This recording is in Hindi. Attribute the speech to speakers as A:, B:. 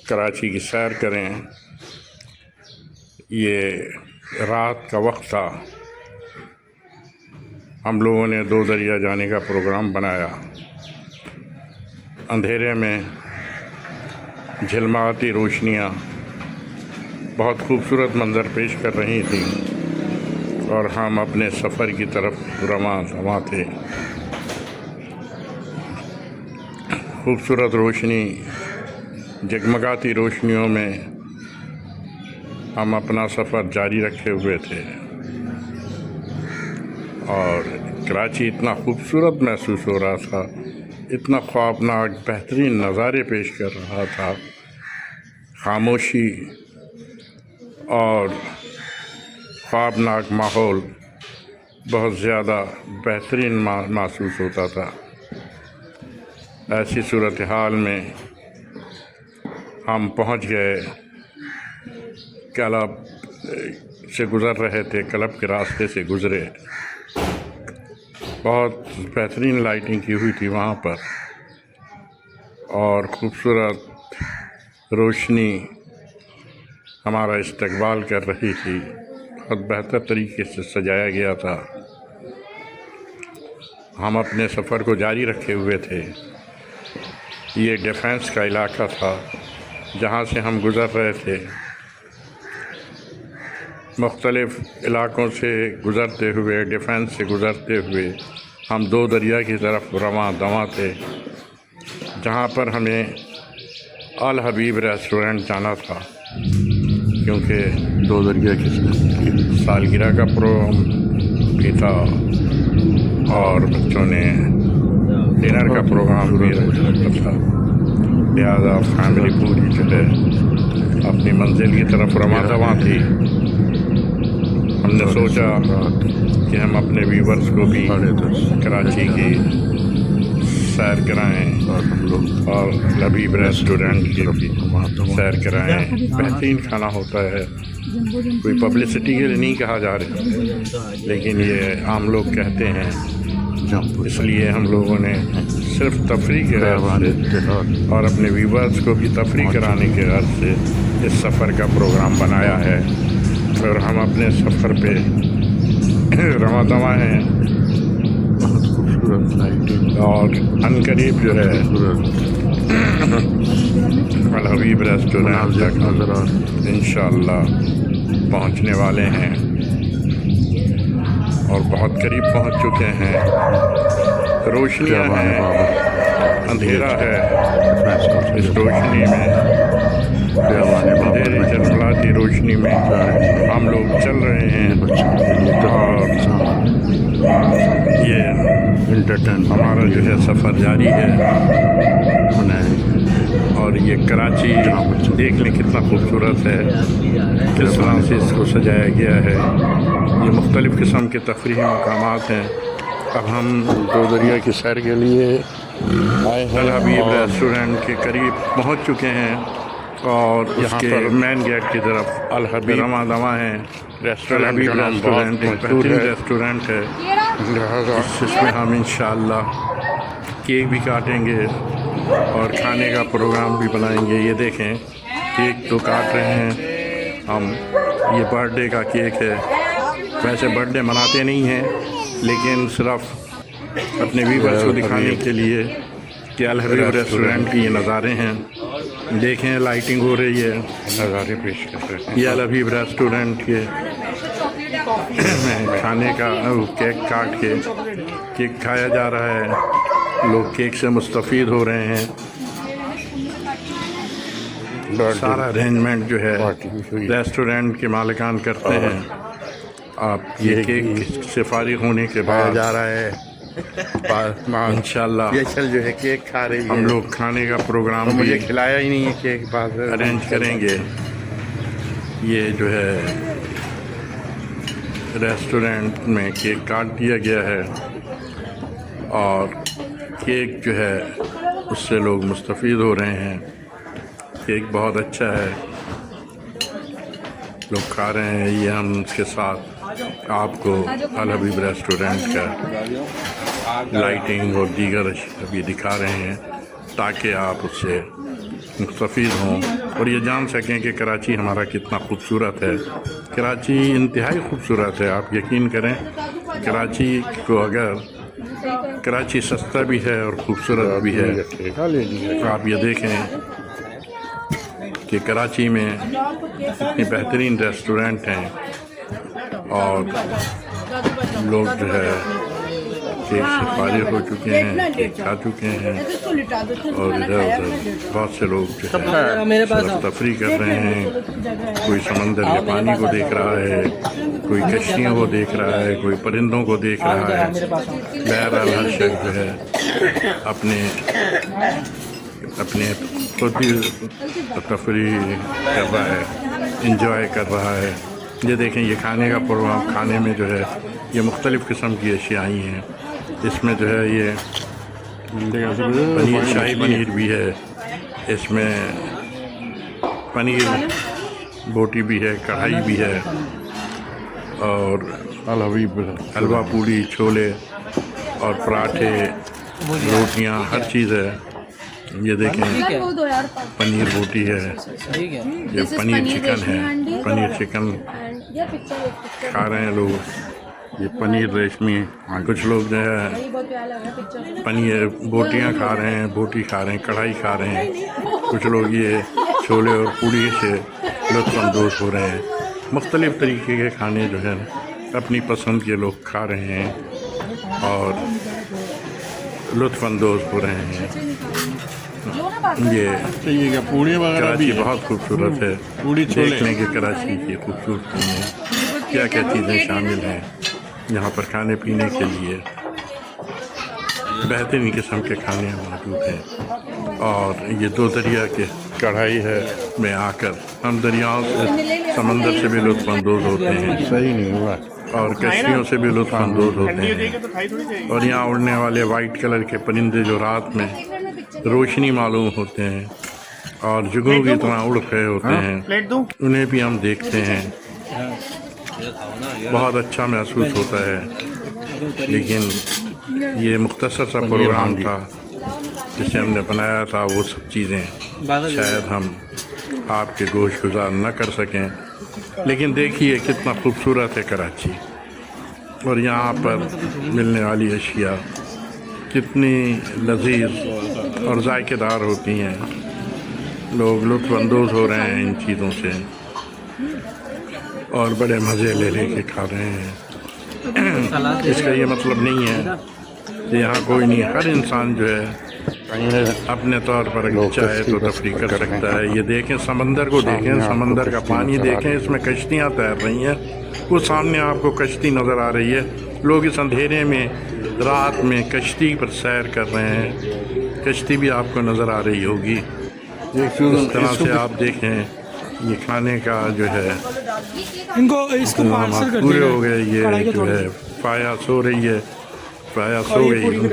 A: कराची की सैर करें। ये रात का वक्त था, हम लोगों ने दो दरिया जाने का प्रोग्राम बनाया। अंधेरे में झिलमिलाती रोशनियाँ बहुत खूबसूरत मंज़र पेश कर रही थीं और हम अपने सफ़र की तरफ रवाना थे। खूबसूरत रोशनी, जगमगाती रोशनियों में हम अपना सफ़र जारी रखे हुए थे और कराची इतना खूबसूरत महसूस हो रहा था, इतना ख्वाबनाक बेहतरीन नज़ारे पेश कर रहा था। खामोशी और ख्वाबनाक माहौल बहुत ज़्यादा बेहतरीन महसूस होता था। ऐसी सूरत हाल में हम पहुंच गए, क्लब से गुज़र रहे थे, क्लब के रास्ते से गुज़रे। बहुत बेहतरीन लाइटिंग की हुई थी वहाँ पर और ख़ूबसूरत रोशनी हमारा इस्तकबाल कर रही थी। बहुत बेहतर तरीके से सजाया गया था। हम अपने सफ़र को जारी रखे हुए थे। ये डिफेंस का इलाका था जहाँ से हम गुज़र रहे थे। मुख्तलिफ़ इलाक़ों से गुज़रते हुए, डिफेंस से गुज़रते हुए हम दो दरिया की तरफ रवां दवां थे, जहाँ पर हमें अल हबीब रेस्टोरेंट जाना था, क्योंकि दो दरिया की सालगिरह का प्रोग्राम भी था और बच्चों ने डिनर का प्रोग्राम भी रखा था। लिहाजा फैमिली पूरी जो है अपनी मंजिल की तरफ रवां दवां थी। हमने सोचा कि हम अपने व्यूवर्स को भी कराची की सैर कराएं और हबीब रेस्टोरेंट की भी सैर कराएं। बेहतरीन खाना होता है, कोई पब्लिसिटी के लिए नहीं कहा जा रहा, लेकिन ये आम लोग कहते हैं, इसलिए हम लोगों ने सिर्फ तफरीह के गर्ज से और अपने व्यूवर्स को भी तफरीह कराने के गर्ज से इस सफ़र का प्रोग्राम बनाया है और हम अपने सफ़र पे रवां दवां हैं। बहुत खूबसूरत लाइटिंग और अनकरीब जो है अल हबीब रेस्टोरेंट तक इंशाअल्लाह पहुंचने वाले हैं और बहुत करीब पहुंच चुके हैं। रोशनियां हैं, अंधेरा है, इस रोशनी में, अंधेरी झलमलाती रोशनी में हम लोग चल रहे हैं और ये हमारा जो है सफ़र जारी है। और ये कराची देख लें कितना खूबसूरत है, किस तरह से इसको सजाया गया है। ये मुख्तलिफ़ किस्म के तफरीही मकामात हैं। अब हम दो दरिया की सैर के लिए आए हैं। अल हबीब रेस्टोरेंट के करीब पहुंच चुके हैं और यहाँ पर मेन गेट की तरफ अल हबीब रवां दवां है। रेस्टोरेंट का नाम रेस्टोरेंट एक बेहतरीन रेस्टोरेंट है, जिसमें हम इंशाअल्लाह केक भी काटेंगे और खाने का प्रोग्राम भी बनाएंगे। ये देखें, केक तो काट रहे हैं हम। ये बर्थडे का केक है। वैसे बर्थडे मनाते नहीं हैं, लेकिन सिर्फ अपने व्यूअर्स को दिखाने के लिए कि अल हबीब रेस्टोरेंट की ये नज़ारे हैं। देखें, लाइटिंग हो रही है, नज़ारे पेश कर रहे हैं। ये अल हबीब रेस्टोरेंट के खाने का केक काट के केक खाया जा रहा है। लोग केक से मुस्तफ़ीद हो रहे हैं। सारा अरेंजमेंट जो है रेस्टोरेंट के मालिकान करते हैं। आप ये केक से फारिग होने के बाद
B: जा रहा है
A: इंशाअल्लाह
B: ये चल जो है केक खा रही है।
A: हम लोग खाने का प्रोग्राम
B: मुझे
A: भी
B: खिलाया ही नहीं है केक, बाद
A: अरेंज करेंगे। ये जो है रेस्टोरेंट में केक काट दिया गया है और केक जो है उससे लोग मुस्तफ़ीद हो रहे हैं। केक बहुत अच्छा है, लोग खा रहे हैं। ये हम उसके साथ आपको अल हबीब रेस्टोरेंट का लाइटिंग और दीगर अभी दिखा रहे हैं ताकि आप उससे मुस्तफ़ीद हों और ये जान सकें कि कराची हमारा कितना खूबसूरत है। कराची इंतहाई खूबसूरत है। आप यकीन करें, कराची को अगर कराची सस्ता भी है और ख़ूबसूरत भी है। तो आप ये देखें कि कराची में इतने बेहतरीन रेस्टोरेंट हैं और लोग जो है केक से फारिग हो चुके हैं, केक खा चुके हैं और इधर उधर बहुत से लोग जो है सैर तफरी कर रहे हैं। कोई समंदर के पानी को देख रहा है, कोई कश्तियों को देख रहा है, कोई परिंदों को देख रहा है। बहरहाल हर शख्स जो है अपने अपने खुद ही तफरी कर रहा है, इंजॉय कर रहा है। ये देखें, ये खाने का प्रोग्राम, खाने में जो है ये मुख्तलिफ़ किस्म की अशियाई हैं। इसमें जो है ये पनीर, शाही पनीर भी है, इसमें पनीर बोटी भी है, कढ़ाई भी है और हलवा पूड़ी, छोले और पराठे, रोटियां, हर चीज़ है। ये देखें, पनीर बोटी है, ये पनीर चिकन है, पनीर चिकन खा रहे हैं लोग। ये पनीर रेशमी, कुछ लोग जो है पनीर बोटियां खा रहे हैं, बोटी खा रहे हैं, कढ़ाई खा रहे हैं। कुछ लोग ये छोले और पूड़ी से लुत्फ़अंदोज़ हो रहे हैं। मुख्तलिफ़ तरीके के खाने जो है अपनी पसंद के लोग खा रहे हैं और लुत्फ़अंदोज़ हो रहे हैं। ये कराची बहुत खूबसूरत है। देख लें कि कराची की खूबसूरती में क्या क्या चीज़ें शामिल हैं। यहाँ पर खाने पीने के लिए बेहतरीन किस्म के खाने मौजूद हैं और ये दो दरिया के कढ़ाई है में आकर हम दरियाओं से, समंदर से भी लुत्फ़अंदोज़ होते हैं।
B: सही नहीं हुआ।
A: और कश्तियों से भी लुत्फ़अंदोज़ होते हैं। और यहाँ उड़ने वाले वाइट कलर के परिंदे जो रात में रोशनी मालूम होते हैं और जुगनू की तरह उड़ रहे होते हैं, उन्हें भी हम देखते हैं। बहुत अच्छा महसूस होता है। लेकिन ये मुख्तसर सा प्रोग्राम था जिसे हमने बनाया था, वो सब चीज़ें शायद हम आपके गोश गुजार न कर सकें। लेकिन देखिए कितना खूबसूरत है कराची और यहाँ पर मिलने वाली अशिया कितनी लजीज और जायकेदार होती हैं। लोग लुत्फ़अंदोज़ हो रहे हैं इन चीज़ों से और बड़े मज़े ले लेके खा रहे हैं। इसका ये मतलब नहीं है कि यहाँ कोई नहीं, हर इंसान जो है अपने तौर पर चाहे तो तफरी कर सकता है। ये देखें, समंदर को देखें, समंदर का पानी देखें, इसमें कश्तियाँ तैर रही हैं। वो सामने आपको कश्ती नज़र आ रही है। लोग इस अंधेरे में रात में कश्ती पर सैर कर रहे हैं। कश्ती भी आपको नज़र आ रही होगी। इस तरह से आप देखें, ये खाने का जो है
C: इसको
A: पूरे हो गए। ये जो है फाया सो रही है, फाया सो गई।